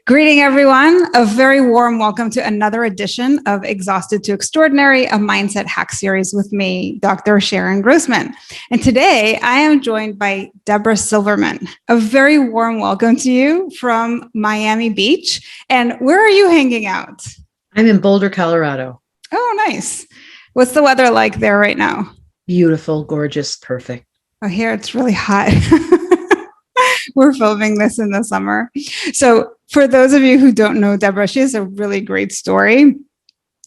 Greeting everyone. A very warm welcome to another edition of Exhausted to Extraordinary, a mindset hack series with me, Dr. Sharon Grossman. And today I am joined by Debra Silverman. A very warm welcome to you from Miami Beach. And where are you hanging out? I'm in Boulder, Colorado. Oh, nice. What's the weather like there right now? Beautiful, gorgeous, perfect. Oh, here it's really hot. We're filming this in the summer. So for those of you who don't know Debra, she has a really great story.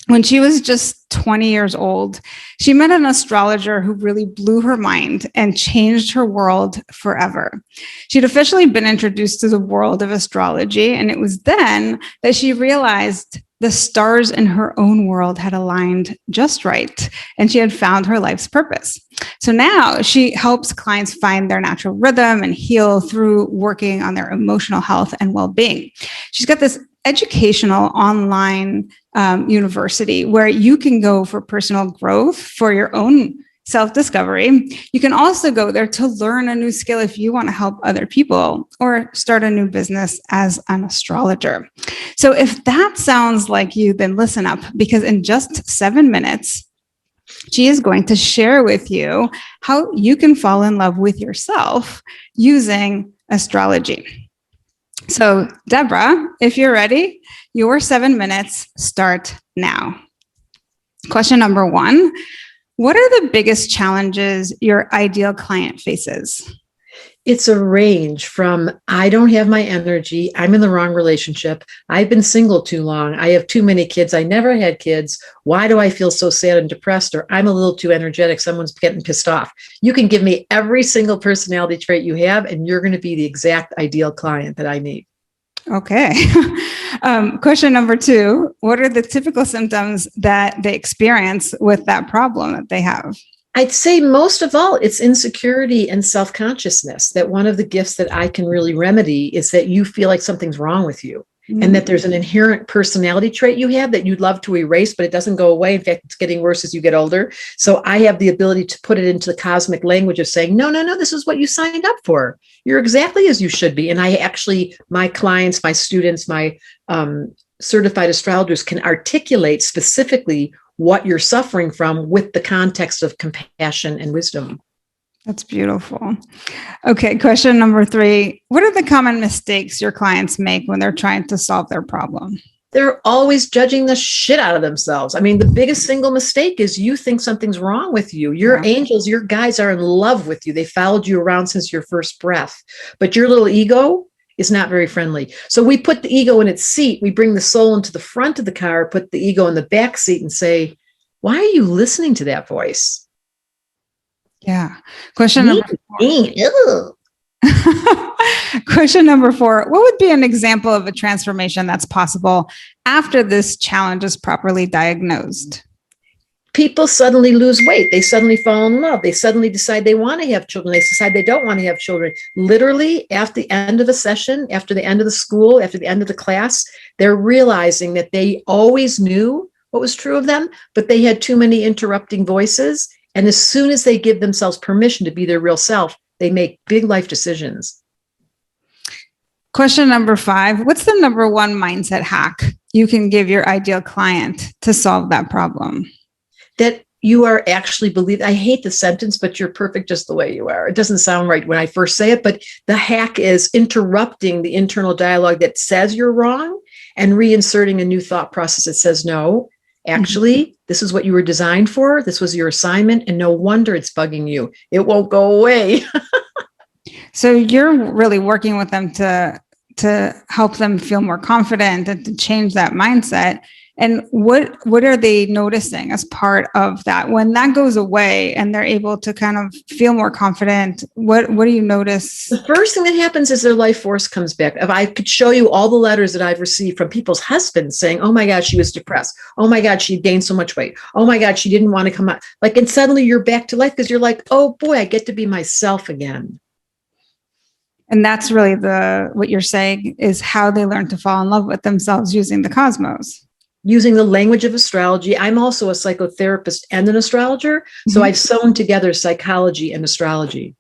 When she was just 20 years old, she met an astrologer who really blew her mind and changed her world forever. She'd officially been introduced to the world of astrology, and it was then that she realized the stars in her own world had aligned just right, and she had found her life's purpose. So now she helps clients find their natural rhythm and heal through working on their emotional health and well-being. She's got this educational online university where you can go for personal growth, for your own self-discovery. You can also go there to learn a new skill if you want to help other people or start a new business as an astrologer. So if that sounds like you, then listen up, because in just 7 minutes, she is going to share with you how you can fall in love with yourself using astrology. So Debra, if you're ready, your 7 minutes start now. Question number 1. What are the biggest challenges your ideal client faces? It's a range from, I don't have my energy, I'm in the wrong relationship, I've been single too long, I have too many kids, I never had kids, why do I feel so sad and depressed, or I'm a little too energetic, someone's getting pissed off. You can give me every single personality trait you have, and you're going to be the exact ideal client that I need. Okay. Question number 2, what are the typical symptoms that they experience with that problem that they have? I'd say most of all, it's insecurity and self-consciousness. That one of the gifts that I can really remedy is that you feel like something's wrong with you, and that there's an inherent personality trait you have that you'd love to erase, but it doesn't go away. In fact, it's getting worse as you get older. So I have the ability to put it into the cosmic language of saying, no, this is what you signed up for. You're exactly as you should be. And I actually, my clients, my students, my certified astrologers can articulate specifically what you're suffering from with the context of compassion and wisdom. That's beautiful. Okay, question number 3. What are the common mistakes your clients make when they're trying to solve their problem? They're always judging the shit out of themselves. I mean, the biggest single mistake is you think something's wrong with you. Your angels, your guides are in love with you. They followed you around since your first breath. But your little ego is not very friendly. So we put the ego in its seat. We bring the soul into the front of the car, put the ego in the back seat and say, why are you listening to that voice? Yeah. Question number 4. Question number 4. What would be an example of a transformation that's possible after this challenge is properly diagnosed? People suddenly lose weight. They suddenly fall in love. They suddenly decide they want to have children. They decide they don't want to have children. Literally, after the end of a session, after the end of the school, after the end of the class, they're realizing that they always knew what was true of them, but they had too many interrupting voices. And as soon as they give themselves permission to be their real self, they make big life decisions. Question number 5. What's the number 1 mindset hack you can give your ideal client to solve that problem? That you are actually I hate the sentence, but you're perfect just the way you are. It doesn't sound right when I first say it, but the hack is interrupting the internal dialogue that says you're wrong and reinserting a new thought process that says, no, actually, this is what you were designed for. This was your assignment, and no wonder it's bugging you. It won't go away. So you're really working with them to help them feel more confident and to change that mindset. And what are they noticing as part of that? When that goes away and they're able to kind of feel more confident, what do you notice? The first thing that happens is their life force comes back. If I could show you all the letters that I've received from people's husbands saying, oh my God, she was depressed. Oh my God, she gained so much weight. Oh my God, she didn't want to come out. And suddenly you're back to life because you're like, oh boy, I get to be myself again. And that's really what you're saying is how they learn to fall in love with themselves using the cosmos. Using the language of astrology. I'm also a psychotherapist and an astrologer. So I've sewn together psychology and astrology.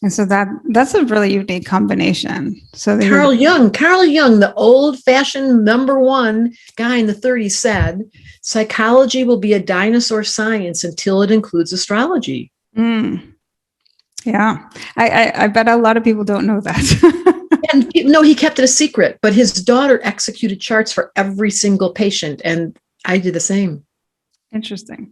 And so that's a really unique combination. So Carl Jung, the old-fashioned #1 guy in the 30s said, psychology will be a dinosaur science until it includes astrology. Yeah. I bet a lot of people don't know that. And no, he kept it a secret, but his daughter executed charts for every single patient. And I did the same. Interesting.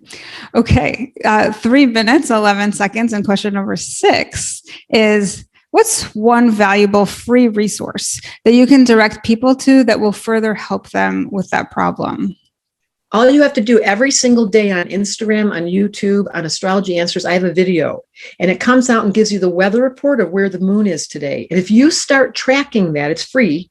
Okay. 3 minutes, 11 seconds. And question number 6 is, what's one valuable free resource that you can direct people to that will further help them with that problem? All you have to do every single day on Instagram, on YouTube, on Astrology Answers, I have a video, and it comes out and gives you the weather report of where the moon is today. And if you start tracking that, it's free,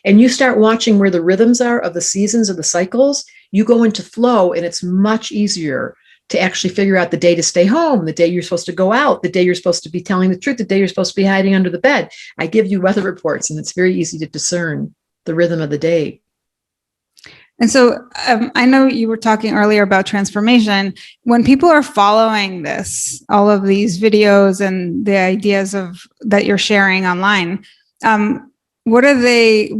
and you start watching where the rhythms are of the seasons, of the cycles, you go into flow, and it's much easier to actually figure out the day to stay home, the day you're supposed to go out, the day you're supposed to be telling the truth, the day you're supposed to be hiding under the bed. I give you weather reports, and it's very easy to discern the rhythm of the day. And so I know you were talking earlier about transformation. When people are following this, all of these videos and the ideas that you're sharing online, what are they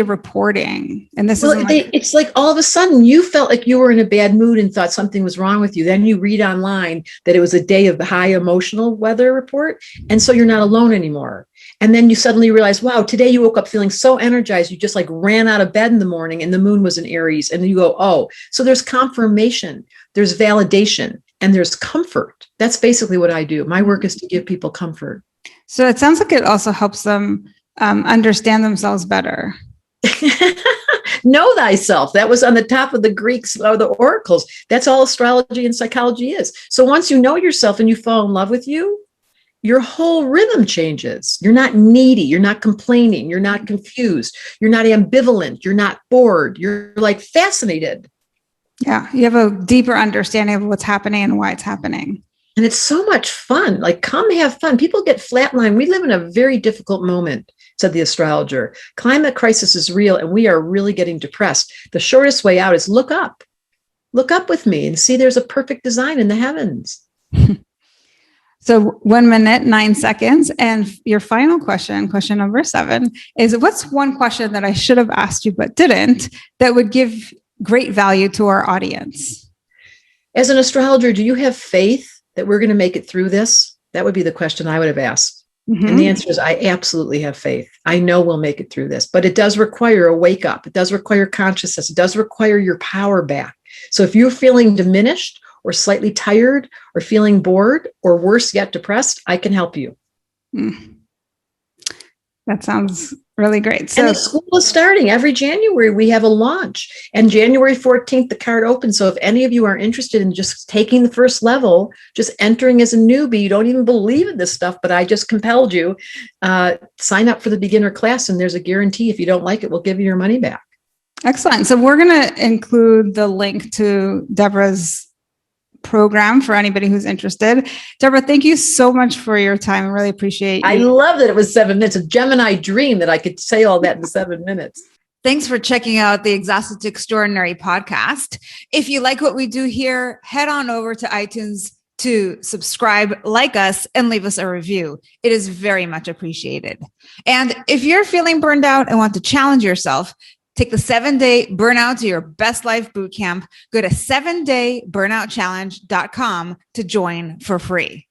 reporting? And this is it's like all of a sudden you felt like you were in a bad mood and thought something was wrong with you. Then you read online that it was a day of the high emotional weather report. And so you're not alone anymore. And then you suddenly realize, wow, today you woke up feeling so energized. You just like ran out of bed in the morning and the moon was in Aries. And you go, oh, so there's confirmation, there's validation, and there's comfort. That's basically what I do. My work is to give people comfort. So it sounds like it also helps them understand themselves better. Know thyself. That was on the top of the Greeks or the oracles. That's all astrology and psychology is. So once you know yourself and you fall in love with you, your whole rhythm changes. You're not needy. You're not complaining. You're not confused. You're not ambivalent. You're not bored. You're like fascinated. Yeah. You have a deeper understanding of what's happening and why it's happening. And it's so much fun. Like, come have fun. People get flatlined. We live in a very difficult moment, said the astrologer. Climate crisis is real, and we are really getting depressed. The shortest way out is look up. Look up with me and see there's a perfect design in the heavens. So 1 minute, 9 seconds. And your final question number 7, is what's one question that I should have asked you but didn't that would give great value to our audience? As an astrologer, do you have faith that we're going to make it through this? That would be the question I would have asked. Mm-hmm. And the answer is, I absolutely have faith. I know we'll make it through this, but it does require a wake up. It does require consciousness. It does require your power back. So if you're feeling diminished or slightly tired or feeling bored or worse yet, depressed, I can help you. That sounds really great. So, and the school is starting every January. We have a launch, and January 14th, the card opens. So if any of you are interested in just taking the first level, just entering as a newbie, you don't even believe in this stuff, but I just compelled you, sign up for the beginner class. And there's a guarantee. If you don't like it, we'll give you your money back. Excellent. So we're going to include the link to Debra's program for anybody who's interested. Debra, thank you so much for your time. I really appreciate you. I love that it was 7 minutes. A Gemini dream that I could say all that in 7 minutes. Thanks for checking out the Exhausted to Extraordinary podcast. If you like what we do here, head on over to iTunes to subscribe, like us, and leave us a review. It is very much appreciated. And if you're feeling burned out and want to challenge yourself, take the 7-day Burnout to Your Best Life Bootcamp. Go to 7dayburnouchallenge.com to join for free.